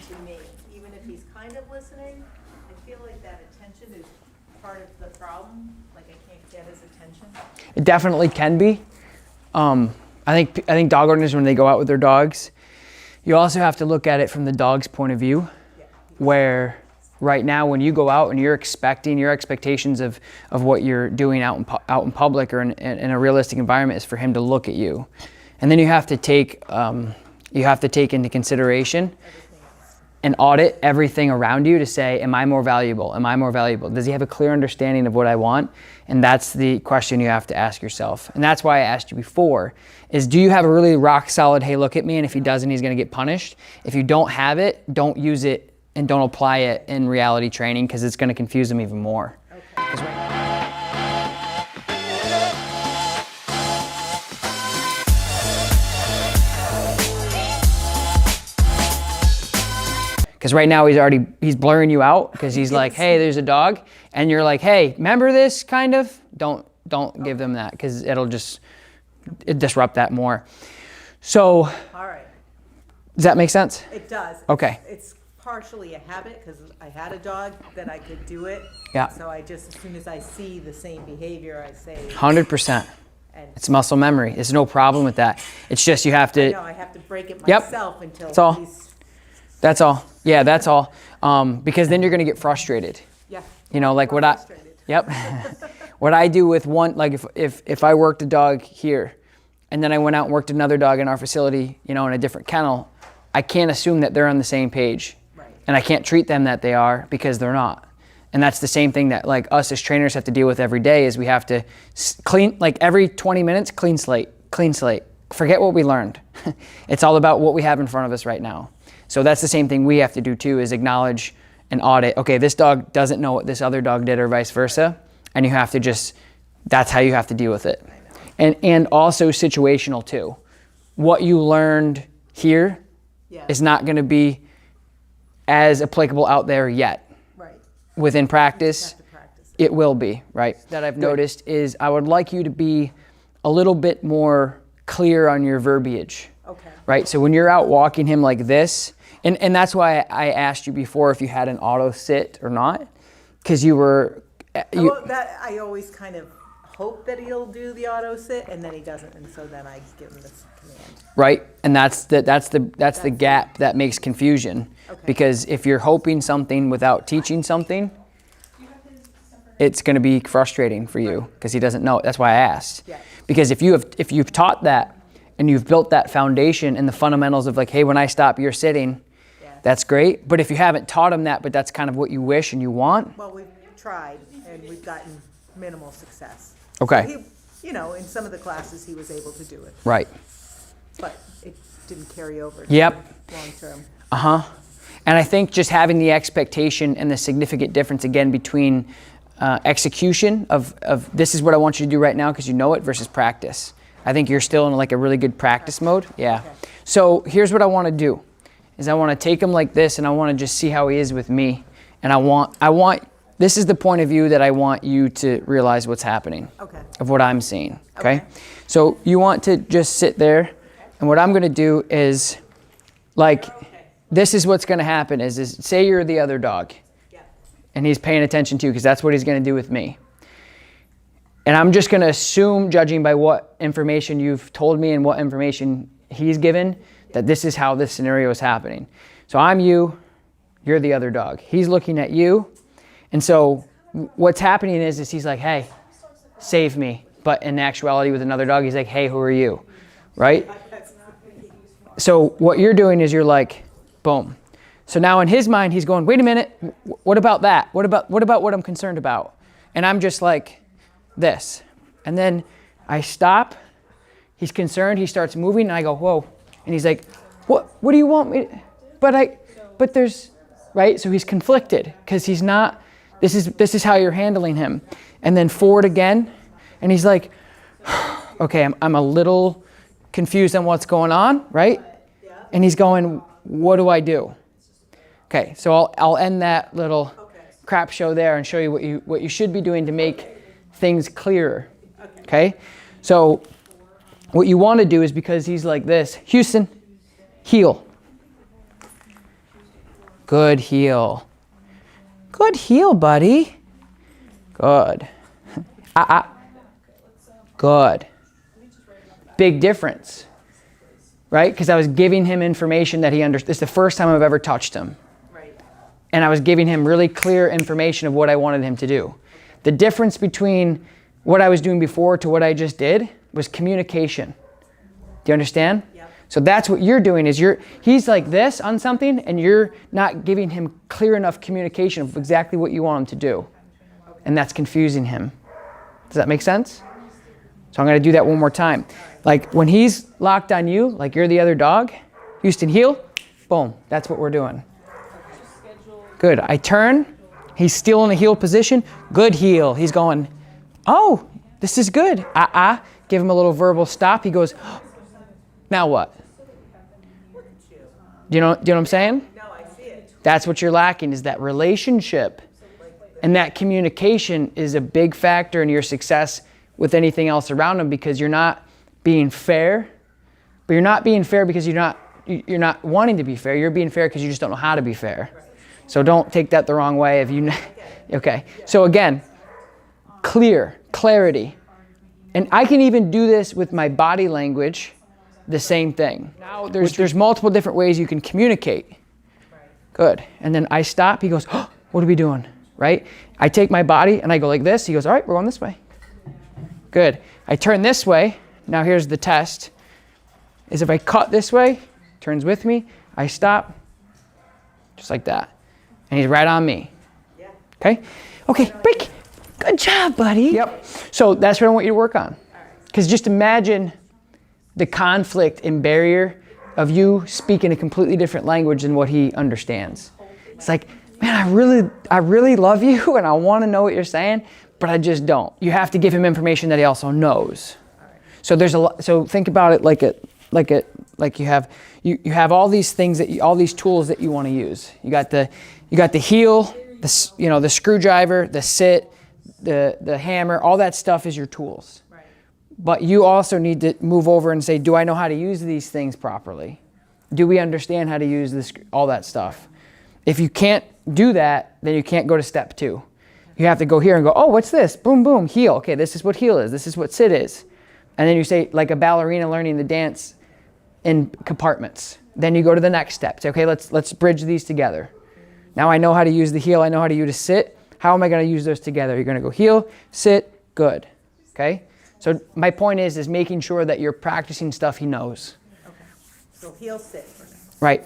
to me. Even if he's kind of listening, I feel like that attention is part of the problem. Like I can't get his attention. It definitely can be. I think dog owners, when they go out with their dogs, you also have to look at it from the dog's point of view, where right now when you go out and you're expecting, your expectations of what you're doing out in public or in a realistic environment is for him to look at you. And then you have to take into consideration and audit everything around you to say, am I more valuable? Am I more valuable? Does he have a clear understanding of what I want? And that's the question you have to ask yourself. And that's why I asked you before, is do you have a really rock solid, hey, look at me, and if he doesn't, he's gonna get punished? If you don't have it, don't use it and don't apply it in reality training, because it's gonna confuse him even more. Okay. Because right now he's blurring you out because he's like, hey, there's a dog. And you're like, hey, remember this kind of? Don't give them that, because it'll just disrupt that more. So, all right. Does that make sense? It does. Okay. It's partially a habit because I had a dog that I could do it. Yeah. So I just, as soon as I see the same behavior, I say. 100%. It's muscle memory. There's no problem with that. It's just you have to. I have to break it myself until that's all. That's all. Yeah, that's all. Because then you're going to get frustrated. Yeah. You know, like what what I do with one, like if I worked a dog here and then I went out and worked another dog in our facility, you know, in a different kennel, I can't assume that they're on the same page. Right. And I can't treat them that they are, because they're not. And that's the same thing that like us as trainers have to deal with every day, is we have to clean, like every 20 minutes, clean slate. Forget what we learned. It's all about what we have in front of us right now. So that's the same thing we have to do too, is acknowledge and audit. Okay, this dog doesn't know what this other dog did, or vice versa. And you have to just, that's how you have to deal with it. And also situational too. What you learned here is not gonna be as applicable out there yet. Right. Within practice, it will be, right? That I've noticed is I would like you to be a little bit more clear on your verbiage. Okay. Right, so when you're out walking him like this, and that's why I asked you before if you had an auto sit or not, because you were. I always kind of hope that he'll do the auto sit, and then he doesn't, and so then I give him this command. Right, and that's the gap that makes confusion. Okay. Because if you're hoping something without teaching something, it's going to be frustrating for you because he doesn't know it. That's why I asked. Yeah. Because if you've taught that and you've built that foundation and the fundamentals of like, hey, when I stop, you're sitting. That's great, but if you haven't taught him that, but that's kind of what you wish and you want. Well, we've tried, and we've gotten minimal success. Okay. So he, you know, in some of the classes, he was able to do it. Right. But it didn't carry over to long term. And I think just having the expectation and the significant difference again between execution of this is what I want you to do right now because you know it, versus practice. I think you're still in like a really good practice mode. Yeah. Okay. So here's what I want to do. Is I want to take him like this, and I want to just see how he is with me. And I want, this is the point of view that I want you to realize what's happening. Okay. Of what I'm seeing, okay? So you want to just sit there, and what I'm going to do is, like, this is what's going to happen is say you're the other dog, and he's paying attention to you, because that's what he's going to do with me. And I'm just going to assume, judging by what information you've told me and what information he's given, that this is how this scenario is happening. So I'm you, you're the other dog. He's looking at you. And so what's happening is he's like, hey, save me. But in actuality with another dog, he's like, hey, who are you? Right? So what you're doing is you're like, boom. So now in his mind, he's going, wait a minute, what about that? What about what I'm concerned about? And I'm just like this. And then I stop, he's concerned, he starts moving, and I go, whoa. And he's like, what do you want me to, but there's, right? So he's conflicted because he's not, this is how you're handling him. And then forward again. And he's like, okay, I'm a little confused on what's going on, right? And he's going, what do I do? Okay, so I'll end that little crap show there and show you what you should be doing to make things clearer. Okay? So what you want to do is, because he's like this, Houston, heel. Good heel. Good heel, buddy. Good. Good. Big difference, right? Because I was giving him information that he understood. It's the first time I've ever touched him. Right. And I was giving him really clear information of what I wanted him to do. The difference between what I was doing before to what I just did was communication. Do you understand? Yep. So that's what you're doing is he's like this on something and you're not giving him clear enough communication of exactly what you want him to do. And that's confusing him. Does that make sense? So I'm going to do that one more time. Like when he's locked on you, like you're the other dog, Houston, heel, boom, that's what we're doing. Good, I turn, he's still in a heel position, good heel. He's going, oh, this is good. Give him a little verbal stop. He goes, now what? Do you know what I'm saying? No, I see it. That's what you're lacking is that relationship. And that communication is a big factor in your success with anything else around him because you're not being fair. But you're not being fair because you're not wanting to be fair. You're being fair because you just don't know how to be fair. So don't take that the wrong way. Okay. So again, clarity. And I can even do this with my body language, the same thing. Now there's multiple different ways you can communicate. Good. And then I stop. He goes, oh, what are we doing? Right? I take my body and I go like this. He goes, all right, we're going this way. Good. I turn this way. Now here's the test. Is if I cut this way, turns with me, I stop, just like that. And he's right on me. Yeah. Okay? Okay, break. Good job, buddy. Yep. So that's what I want you to work on. Because just imagine the conflict and barrier of you speaking a completely different language than what he understands. It's like, man, I really love you and I want to know what you're saying, but I just don't. You have to give him information that he also knows. So there's so think about it like you have all these things all these tools that you want to use. You got the heel, the screwdriver, the sit, the hammer, all that stuff is your tools. Right. But you also need to move over and say, do I know how to use these things properly? Do we understand how to use this, all that stuff? If you can't do that, then you can't go to step 2. You have to go here and go, oh, what's this? Boom, boom, heel. Okay, this is what heel is. This is what sit is. And then you say, like a ballerina learning to dance in compartments. Then you go to the next step. Say, okay, let's bridge these together. Now I know how to use the heel. I know how to use the sit. How am I going to use those together? You're going to go heel, sit, good. Okay? So my point is making sure that you're practicing stuff he knows. Okay. So heel, sit. Right.